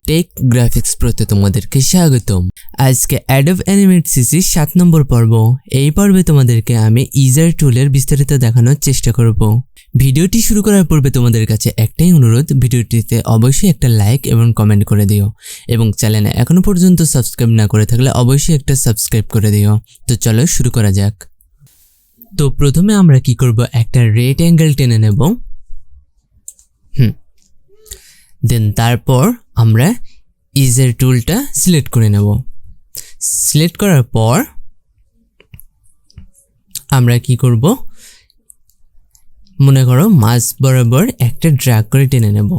Take graphics প্রতে তোমাদেরকে স্বাগতম। আজকে Adobe Animate CC 7 নম্বর পর্ব। এই পর্বে তোমাদেরকে আমি ইজার টুলের বিস্তারিত দেখানোর চেষ্টা করব। ভিডিওটি শুরু করার পূর্বে তোমাদের কাছে একটাই অনুরোধ, ভিডিওটিতে অবশ্যই একটা লাইক এবং কমেন্ট করে দিও এবং চ্যানেলে এখনো পর্যন্ত সাবস্ক্রাইব না করে থাকলে অবশ্যই একটা সাবস্ক্রাইব করে দিও। তো চলো শুরু করা যাক। তো প্রথমে আমরা কি করব, একটা রেড অ্যাঙ্গেল টেনে নেব। দেন তারপর আমরা ইজার টুলটা সিলেক্ট করে নেব। সিলেক্ট করার পর আমরা কি করব, মনে করো মাঝ বরাবর একটা ড্র্যাগ করে টেনে নেব।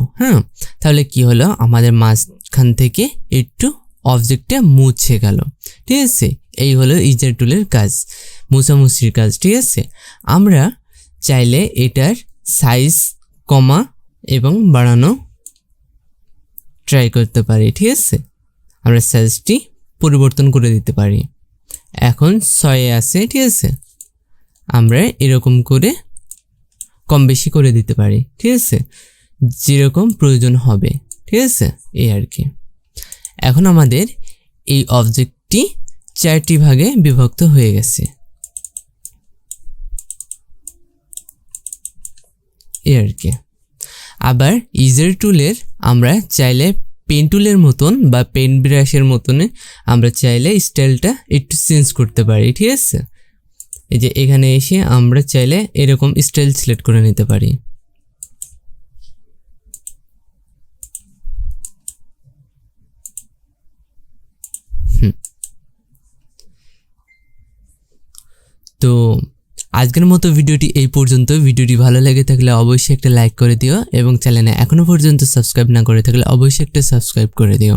তাহলে কি হলো, আমাদের মাঝখান থেকে একটু অবজেক্টটা মুছে গেল। ঠিক আছে, এই হলো ইজার টুলের কাজ, মুছামুছির কাজ। ঠিক আছে, আমরা চাইলে এটার সাইজ কমা এবং বাড়ানো ট্রাই করতে পারি। ঠিক আছে, আমরা সাইজটি পরিবর্তন করে দিতে পারি। এখন 6 আছে। ঠিক আছে, আমরা এরকম করে কম বেশি করে দিতে পারি। ঠিক আছে, যেরকম প্রয়োজন হবে। ঠিক আছে, এই আর কি। এখন আমাদের এই অবজেক্টটি 4টি ভাগে বিভক্ত হয়ে গেছে। এই আর কি। আবার ইজার টুলের আমরা চাইলে পেন টুলের মতন বা পেন ব্রাশের মতন আমরা চাইলে স্টাইলটা একটু চেঞ্জ করতে পারি। ঠিক আছে, এই যে এখানে এসে আমরা চাইলে এরকম স্টাইল সিলেক্ট করে নিতে পারি। তো আজকের মতো ভিডিওটি এই পর্যন্ত। ভিডিওটি ভালো লেগে থাকলে অবশ্যই একটা লাইক করে দিও এবং চ্যানেলে এখনো পর্যন্ত সাবস্ক্রাইব না করে থাকলে অবশ্যই একটা সাবস্ক্রাইব করে দিও।